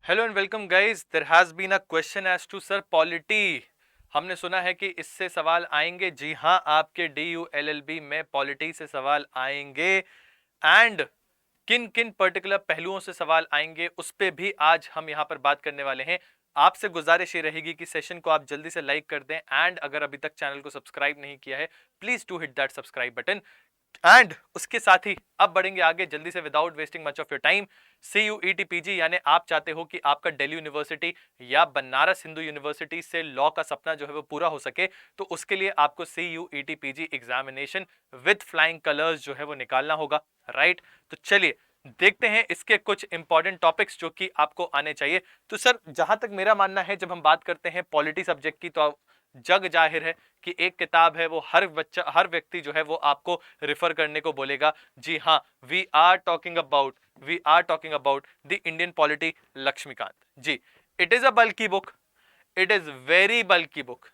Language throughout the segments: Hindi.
Hello and welcome guys. There has been a question as to sir polity. हमने सुना है कि इससे सवाल आएंगे। जी हाँ, आपके DULLB में पॉलिटी से सवाल आएंगे एंड किन किन पर्टिकुलर पहलुओं से सवाल आएंगे उस पे भी आज हम यहाँ पर बात करने वाले हैं। आपसे गुजारिश ये रहेगी कि सेशन को आप जल्दी से लाइक कर दें एंड अगर अभी तक चैनल को सब्सक्राइब नहीं किया है please to hit that subscribe button. And उसके साथ ही अब बढ़ेंगे आगे जल्दी से without wasting much of your time. CUET-PG यानी आप चाहते हो कि आपका दिल्ली यूनिवर्सिटी या बनारस हिंदू यूनिवर्सिटी से लॉ का सपना जो है वो पूरा हो सके, तो उसके लिए आपको CUET-PG examination with flying colours जो है वो निकालना होगा, राइट। तो चलिए देखते हैं इसके कुछ इंपॉर्टेंट टॉपिक्स जो कि आपको आने चाहिए। तो सर, जहां तक मेरा मानना है, जब हम बात करते हैं पॉलिटी सब्जेक्ट की, तो जग जाहिर है कि एक किताब है वो हर बच्चा हर व्यक्ति जो है वो आपको रिफर करने को बोलेगा। जी हाँ, we are talking about the Indian polity Laxmikanth ji. It is a bulky book, it is very bulky book.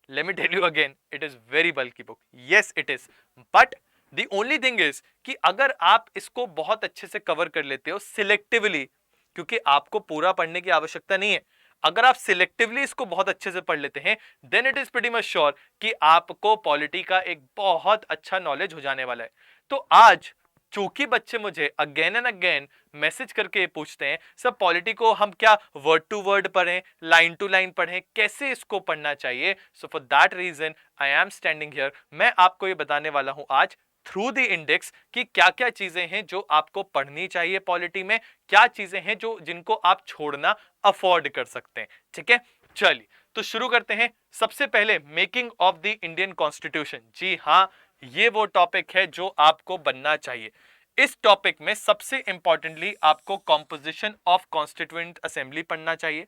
let me tell you again, it is very bulky book, yes it is, but the only thing is कि अगर आप इसको बहुत अच्छे से कवर कर लेते हो सिलेक्टिवली, क्योंकि आपको पूरा पढ़ने की आवश्यकता नहीं है, अगर आप सिलेक्टिवली इसको बहुत अच्छे से पढ़ लेते हैं then it is pretty much sure कि आपको पॉलिटी का एक बहुत अच्छा नॉलेज हो जाने वाला है। तो आज चूंकि बच्चे मुझे अगेन एंड अगेन मैसेज करके पूछते हैं सर पॉलिटी को हम क्या वर्ड टू वर्ड पढ़ें, लाइन टू लाइन पढ़ें, कैसे इसको पढ़ना चाहिए, so for that reason I am standing here. मैं आपको ये बताने वाला हूं आज थ्रू द इंडेक्स कि क्या क्या चीजें हैं जो आपको पढ़नी चाहिए पॉलिटी में, क्या चीजें हैं जो जिनको आप छोड़ना अफोर्ड कर सकते हैं। ठीक है, चलिए तो शुरू करते हैं। सबसे पहले making of the Indian constitution. जी हाँ, ये वो टॉपिक है जो आपको बनना चाहिए। इस टॉपिक में सबसे इंपॉर्टेंटली आपको कॉम्पोजिशन ऑफ कॉन्स्टिट्यूएंट असेंबली पढ़ना चाहिए,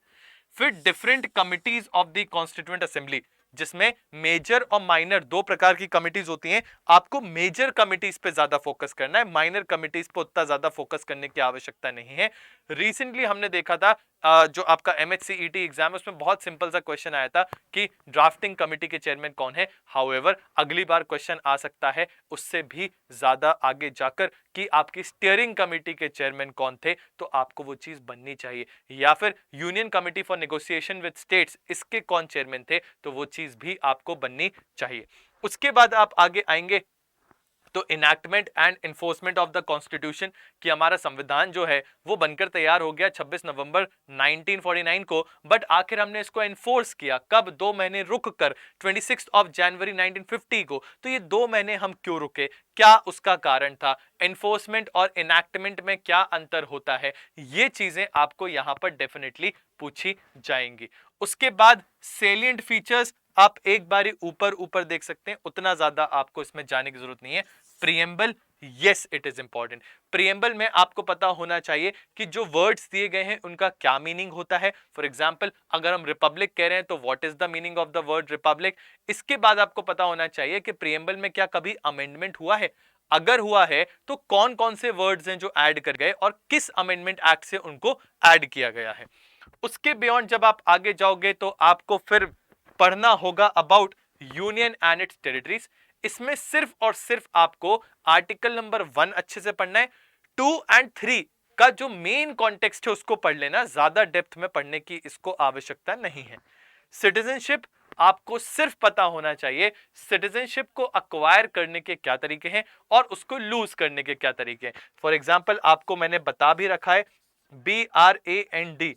फिर different committees of the constituent assembly, जिसमें मेजर और माइनर दो प्रकार की कमिटीज होती हैं। आपको मेजर कमिटीज पे ज्यादा फोकस करना है, माइनर कमिटीज पे उतना ज्यादा फोकस करने की आवश्यकता नहीं है। रिसेंटली हमने देखा था जो आपका MHCET एग्जाम है उसमें बहुत सिंपल सा क्वेश्चन आया था कि ड्राफ्टिंग कमेटी के चेयरमैन कौन है। हाउएवर अगली बार क्वेश्चन आ सकता है उससे भी ज्यादा आगे जाकर कि आपकी स्टीयरिंग कमेटी के चेयरमैन कौन थे, तो आपको वो चीज बननी चाहिए। या फिर union committee for negotiation with states, इसके कौन चेयरमैन थे, तो वो चीज भी आपको बननी चाहिए। उसके बाद आप आगे आएंगे तो enactment and enforcement of the constitution, कि हमारा संविधान जो है वो बनकर तैयार हो गया 26 नवंबर 1949 को, बट आखिर हमने इसको एनफोर्स किया कब, 2 महीने रुक कर 26 ऑफ जनवरी 1950 को। तो ये 2 महीने हम क्यों रुके, क्या उसका कारण था, एनफोर्समेंट और इनैक्टमेंट में क्या अंतर होता है, ये चीजें आपको यहां पर डेफिनेटली पूछी जाएंगी। उसके बाद सेलिएंट फीचर्स आप एक बारी ऊपर ऊपर देख सकते हैं, उतना ज्यादा आपको इसमें जाने की जरूरत नहीं है। Preamble, yes it is important. Preamble में आपको पता होना चाहिए कि जो वर्ड्स दिए गए हैं उनका क्या मीनिंग होता है। फॉर एग्जांपल अगर हम रिपब्लिक कह रहे हैं तो what is the meaning of the word Republic. इसके बाद आपको पता होना चाहिए कि प्रियम्बल में क्या कभी अमेंडमेंट हुआ है, अगर हुआ है तो कौन कौन से वर्ड्स हैं जो ऐड कर गए और किस अमेंडमेंट एक्ट से उनको ऐड किया गया है। उसके बियॉन्ड जब आप आगे जाओगे तो आपको फिर पढ़ना होगा about union and it's territories. इसमें सिर्फ और सिर्फ आपको आर्टिकल नंबर 1 अच्छे से पढ़ना है। 2 एंड 3 का जो मेन कॉन्टेक्स्ट है उसको पढ़ लेना, ज्यादा डेप्थ में पढ़ने की इसको आवश्यकता नहीं है। सिटीजनशिप आपको सिर्फ पता होना चाहिए सिटीजनशिप को अक्वायर करने के क्या तरीके हैं और उसको लूज करने के क्या तरीके हैं। फॉर एग्जाम्पल आपको मैंने बता भी रखा है, BRAND,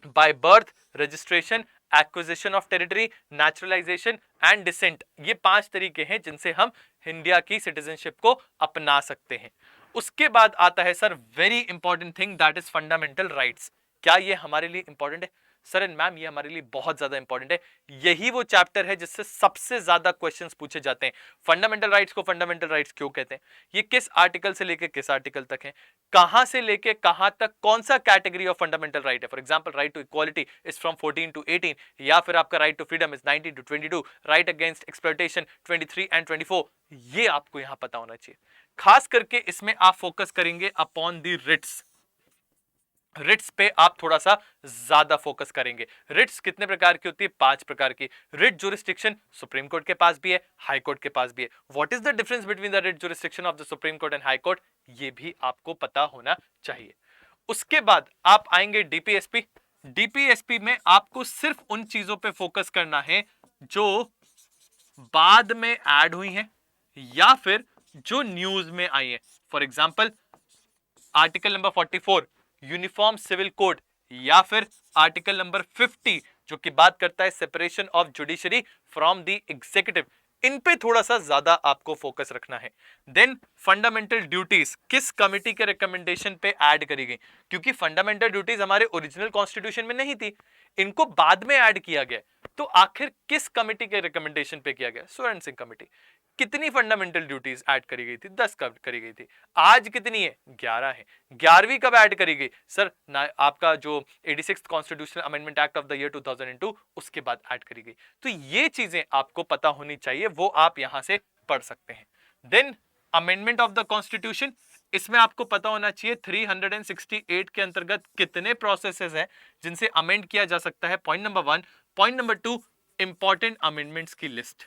by birth, registration, acquisition of territory, naturalisation and descent, ये 5 तरीके हैं जिनसे हम इंडिया की सिटीजनशिप को अपना सकते हैं। उसके बाद आता है sir very important thing, that is fundamental rights. क्या ये हमारे लिए इंपॉर्टेंट है? सर एंड मैम, ये हमारे लिए बहुत ज्यादा इंपॉर्टेंट है। यही वो चैप्टर है जिससे सबसे ज्यादा क्वेश्चंस पूछे जाते हैं। फंडामेंटल राइट्स को फंडामेंटल राइट्स क्यों कहते हैं, ये किस आर्टिकल से लेकर किस आर्टिकल तक है, कहां से लेके कहां तक कौन सा कैटेगरी ऑफ फंडामेंटल राइट है। For example right to equality is from 14 to 18, या फिर आपका right to freedom is 19 to 22, right against exploitation 23 and 24। ये आपको यहां पता होना चाहिए। खास करके इसमें आप फोकस करेंगे अपॉन द रिट्स। रिट्स पे आप थोड़ा सा ज्यादा फोकस करेंगे। रिट्स कितने प्रकार की होती है? 5 प्रकार की। रिट जुरिस्डिक्शन सुप्रीम कोर्ट के पास भी है, हाई कोर्ट के पास भी है। What is the difference between the writ jurisdiction of the supreme court and high court, ये भी आपको पता होना चाहिए। उसके बाद आप आएंगे डीपीएसपी। डीपीएसपी में आपको सिर्फ उन चीजों पे फोकस करना है जो बाद में ऐड हुई हैं या फिर जो न्यूज में आई है। For example article number 44 uniform civil code, या फिर आर्टिकल नंबर 50 जो कि बात करता है separation of judiciary from the executive. इन पे थोड़ा सा ज्यादा आपको फोकस रखना है। देन फंडामेंटल ड्यूटीज किस कमिटी के रिकमेंडेशन पे ऐड करी गई, क्योंकि फंडामेंटल ड्यूटीज हमारे ओरिजिनल कॉन्स्टिट्यूशन में नहीं थी, इनको बाद में ऐड किया गया। तो आखिर किस कमिटी के रिकमेंडेशन पे किया गया? स्वर्ण सिंह कमिटी। कितनी फंडामेंटल ड्यूटीज ऐड करी गई थी? 10 कब करी गई थी। आज कितनी है? 11 है। 11वीं कब ऐड करी गई सर? आपका जो 86 constitutional amendment act of the year 2002 उसके बाद ऐड करी गई। तो ये चीजें आपको पता होनी चाहिए, वो आप यहां से पढ़ सकते हैं। Then amendment of the constitution, इसमें आपको पता होना चाहिए 368 के अंतर्गत कितने प्रोसेसेस हैं जिनसे अमेंड किया जा सकता है। Point number 1। Point number 2, important amendments की लिस्ट,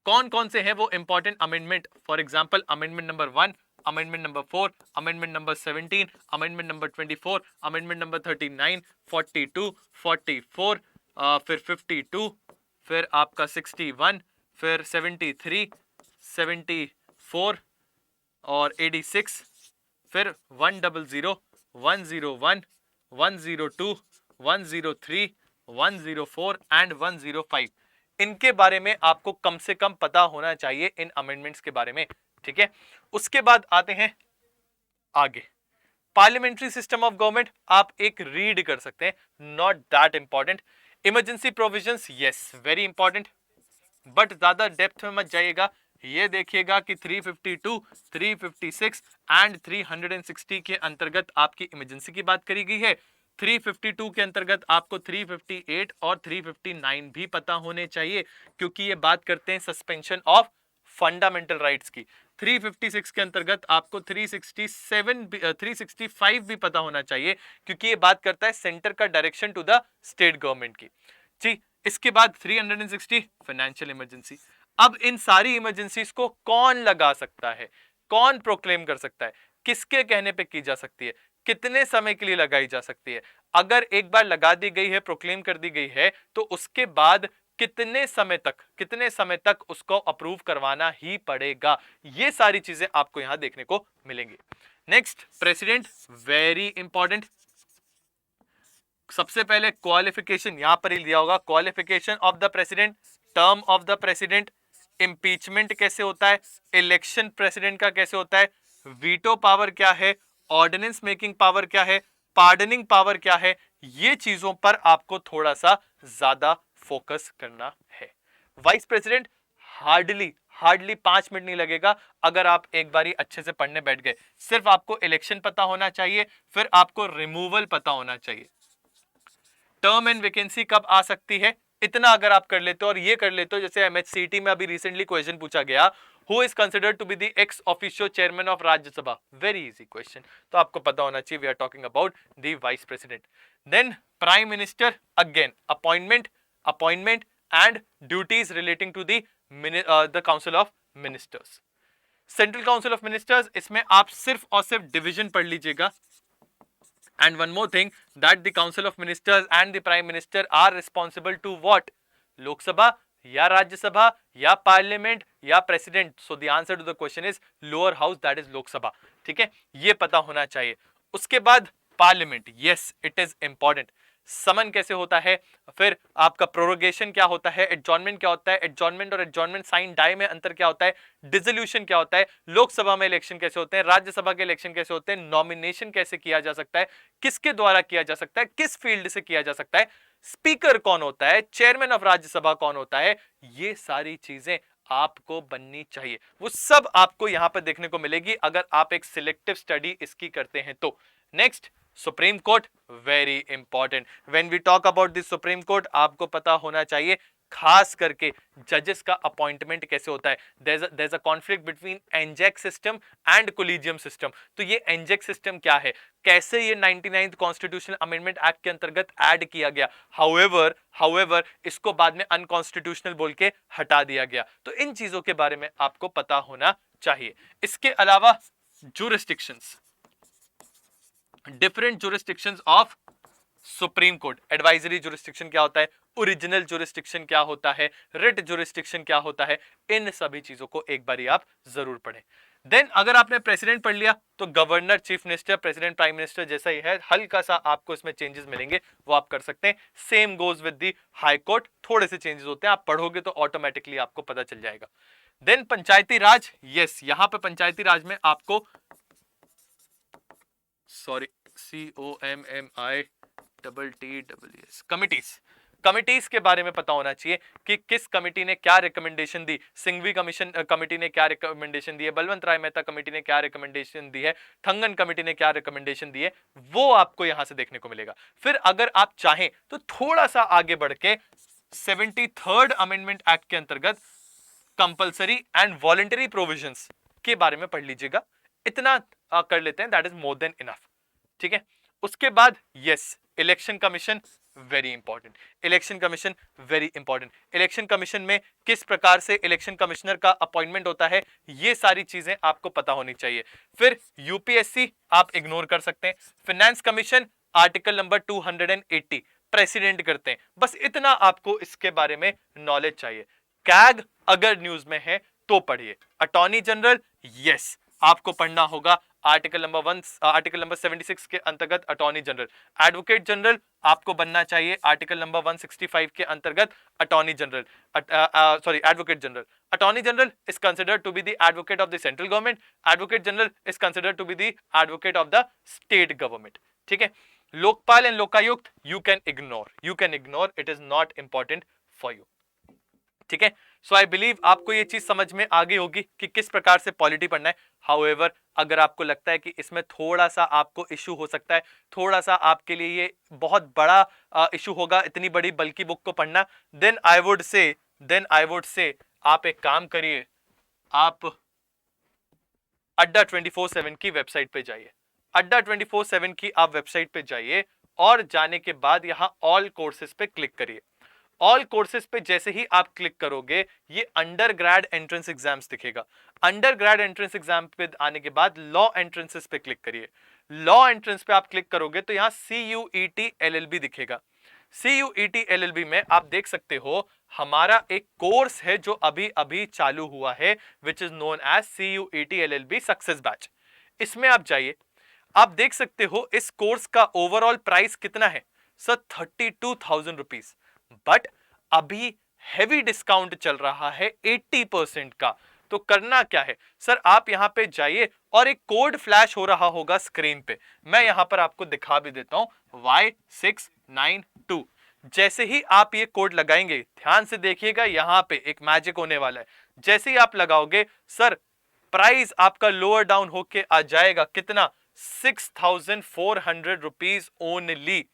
कौन कौन से हैं वो important amendment. For example amendment number 1, amendment number 4, amendment number 17, amendment number 24, amendment number 39, 42, 44, फिर 52, फिर आपका 61, फिर 73, 74 और 86, फिर 100, 101, 102, 103, 104 एंड 105। इनके बारे में आपको कम से कम पता होना चाहिए इन अमेंडमेंट्स के बारे में, ठीक है। उसके बाद आते हैं आगे, पार्लियामेंट्री सिस्टम ऑफ गवर्नमेंट आप एक रीड कर सकते हैं, not that important. Emergency provisions, yes very important, but ज्यादा डेप्थ में मत जाइएगा। ये देखिएगा कि 352, 356 एंड 360 के अंतर्गत आपकी इमरजेंसी की बात करी गई है। 352 के अंतर्गत आपको 358 और 359 भी पता होने चाहिए, क्योंकि ये बात करते हैं सस्पेंशन ऑफ फंडामेंटल राइट्स की। 356 के अंतर्गत आपको 365 भी पता होना चाहिए, क्योंकि ये बात करता है सेंटर का direction to the state government की। जी, इसके बाद 360 फाइनेंशियल इमरजेंसी। अब इन सारी इमरजेंसीज को कौन लगा सकता है, कौन प्रोक्लेम कर सकता है, किसके कहने पे की जा सकती है, कितने समय के लिए लगाई जा सकती है। अगर एक बार लगा दी गई है, प्रोक्लेम कर दी गई है, तो उसके बाद कितने समय तक उसको अप्रूव करवाना ही पड़ेगा। ये सारी चीजें आपको यहां देखने को मिलेंगी। Next, president, very important. सबसे पहले क्वालिफिकेशन यहां पर ही दिया होगा, qualification of the president, term of the president, impeachment कैसे होता है, इलेक्शन प्रेसिडेंट का कैसे होता है, वीटो पावर क्या है, ऑर्डिनेंस मेकिंग पावर क्या है, पार्डनिंग पावर क्या है। ये चीजों पर आपको थोड़ा सा ज्यादा फोकस करना है। Vice president, hardly hardly 5 minute नहीं लगेगा अगर आप एक बारी अच्छे से पढ़ने बैठ गए। सिर्फ आपको इलेक्शन पता होना चाहिए, फिर आपको रिमूवल पता होना चाहिए, टर्म एंड वैकेंसी कब आ सकती है, इतना अगर आप कर लेते हो और ये कर लेते हो, जैसे एमएचसीटी में अभी रिसेंटली क्वेश्चन पूछा गया, who is considered to be the ex officio chairman of Rajya Sabha, very easy question, तो आपको पता होना चाहिए we are talking about the vice president. Then prime minister, again appointment and duties relating to the council of ministers. Central council of ministers, इसमें आप सिर्फ और सिर्फ डिवीजन पढ़ लीजिएगा। And one more thing, that the Council of Ministers and the Prime Minister are responsible to what? लोक सभा या राज्यसभा या पार्लियामेंट या president. So the answer to the question is lower house, that is Lok Sabha, ठीक है, ये पता होना चाहिए। उसके बाद parliament, yes it is important. Summon कैसे होता है, फिर आपका प्रोरोगेशन क्या होता है, एडजॉर्नमेंट क्या होता है, एडजॉर्नमेंट और एडजॉर्नमेंट साइन डाई में अंतर क्या होता है, डिसोल्यूशन क्या होता है, लोकसभा में इलेक्शन कैसे होते हैं, राज्यसभा के इलेक्शन कैसे होते हैं, नॉमिनेशन कैसे किया जा सकता है, किसके द्वारा किया जा सकता है, किस फील्ड से किया जा सकता है, स्पीकर कौन होता है, चेयरमैन ऑफ राज्यसभा कौन होता है, ये सारी चीजें आपको बननी चाहिए। वो सब आपको यहां पर देखने को मिलेगी अगर आप एक सिलेक्टिव स्टडी इसकी करते हैं तो। Next, supreme court, very important. When we talk about this supreme court, आपको पता होना चाहिए खास करके जजेस का अपॉइंटमेंट कैसे होता है। There is a conflict between NJAC system and collegium system. तो ये एनजेक सिस्टम क्या है, कैसे ये 99th कॉन्स्टिट्यूशनल अमेंडमेंट एक्ट के अंतर्गत ऐड किया गया, हाउएवर इसको बाद में अनकॉन्स्टिट्यूशनल बोल के हटा दिया गया। तो इन चीजों के बारे में आपको पता होना चाहिए। इसके अलावा jurisdictions, different jurisdictions of supreme court. Advisory jurisdiction क्या होता है, ओरिजिनल जुरिस्डिक्शन क्या होता है, रिट जुरिस्डिक्शन क्या होता है, इन सभी चीजों को एक बारी आप जरूर पढ़ें। देन अगर आपने प्रेसिडेंट पढ़ लिया तो governor, chief minister, president, prime minister जैसा ही है, हल्का सा आपको इसमें चेंजेस मिलेंगे, वो आप कर सकते हैं। Same goes with the high court, थोड़े से चेंजेस होते हैं, आप पढ़ोगे तो ऑटोमेटिकली आपको पता चल जाएगा। देन पंचायती राज, यस यहां पे पंचायती राज में आपको COMMITTES कमिटीज के बारे में पता होना चाहिए कि किस कमिटी ने क्या रिकमेंडेशन दी। सिंघवी कमीशन कमिटी ने क्या रिकमेंडेशन दी है, बलवंत राय मेहता कमिटी ने क्या रिकमेंडेशन दी है, थंगन कमिटी ने क्या रिकमेंडेशन दी है, वो आपको यहां से देखने को मिलेगा। फिर अगर आप चाहें तो थोड़ा सा आगे बढ़ के 73rd अमेंडमेंट एक्ट के अंतर्गत कंपल्सरी एंड वॉलंटरी प्रोविजंस के बारे में पढ़ लीजिएगा। इतना कर लेते हैं, that is more than enough. ठीक है, उसके बाद yes election commission, very important. Election commission very important. Election commission में किस प्रकार से इलेक्शन कमिश्नर का अपॉइंटमेंट होता है, ये सारी चीजें आपको पता होनी चाहिए। फिर यूपीएससी आप इग्नोर कर सकते हैं। Finance commission article number 280 president करते हैं, बस इतना आपको इसके बारे में नॉलेज चाहिए। कैग अगर न्यूज में है तो पढ़िए। अटॉर्नी जनरल, यस आपको पढ़ना होगा आर्टिकल नंबर 76 के अंतर्गत अटॉर्नी जनरल। एडवोकेट जनरल आपको बनना चाहिए आर्टिकल नंबर 165 के अंतर्गत attorney general, advocate general. Attorney general is considered to be the advocate of the central government, advocate general is considered to be the advocate of the state government. ठीक है, Lokpal and Lokayukta you can ignore, it is not important for you. ठीक है, सो आई बिलीव आपको ये चीज समझ में आ गई होगी कि किस प्रकार से पॉलिटी पढ़ना है। हाउएवर अगर आपको लगता है कि इसमें थोड़ा सा आपको इशू हो सकता है, थोड़ा सा आपके लिए ये बहुत बड़ा इशू होगा इतनी बड़ी बल्कि बुक को पढ़ना, देन आई वुड से आप एक काम करिए, आप अड्डा 24/7 की वेबसाइट पे जाइए। अड्डा 24/7 की आप वेबसाइट पे जाइए और जाने के बाद यहां ऑल कोर्सेज पे क्लिक करिए। ऑल कोर्सेज पे जैसे ही आप क्लिक करोगे ये अंडर ग्रेड एंट्रेंस एग्जाम्स दिखेगा। अंडर ग्रेड एंट्रेंस एग्जाम पे आने के बाद लॉ एंट्रेंसेस पे क्लिक करिए। लॉ एंट्रेंस पे आप क्लिक करोगे तो यहां CUET LLB दिखेगा। CUET LLB में आप देख सकते हो हमारा एक कोर्स है जो अभी अभी चालू हुआ है, which is known as CUET LLB success batch. इसमें आप जाइए, आप देख सकते हो इस कोर्स का ओवरऑल प्राइस कितना है सर, 32,000 रुपीज। बट अभी हेवी डिस्काउंट चल रहा है 80% का। तो करना क्या है सर, आप यहां पे जाइए और एक कोड फ्लैश हो रहा होगा स्क्रीन पे, मैं यहां पर आपको दिखा भी देता हूं, Y692। जैसे ही आप ये कोड लगाएंगे, ध्यान से देखिएगा, यहां पे एक मैजिक होने वाला है। जैसे ही आप लगाओगे सर, प्राइस आपका लोअर डाउन होके आ जाएगा कितना, 6,400 रुपीज ओनली।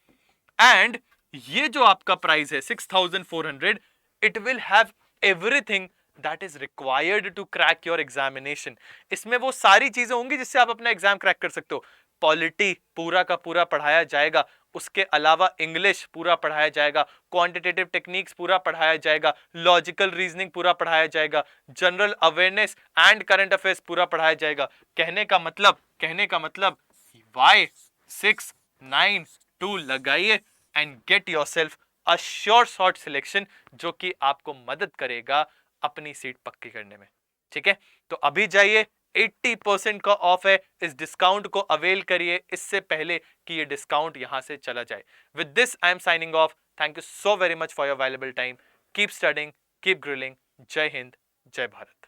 एंड ये जो आपका प्राइस है 6,400, it will have everything that is required to crack your examination. इसमें वो सारी चीजें होंगी जिससे आप अपना एग्जाम क्रैक कर सकते हो। पॉलिटी पूरा का पूरा पढ़ाया जाएगा, उसके अलावा इंग्लिश पूरा पढ़ाया जाएगा, क्वांटिटेटिव टेक्निक्स पूरा पढ़ाया जाएगा, लॉजिकल रीजनिंग पूरा पढ़ाया जाएगा, general awareness and current affairs पूरा पढ़ाया जाएगा। कहने का मतलब Y692 लगाइए and get yourself a sure short selection, जो कि आपको मदद करेगा अपनी सीट पक्की करने में। ठीक है, तो अभी जाइए, 80% का ऑफ है, इस डिस्काउंट को अवेल करिए इससे पहले कि ये डिस्काउंट यहां से चला जाए। With this I am signing off. Thank you so very much for your valuable time. Keep studying, keep grilling. जय हिंद, जय भारत।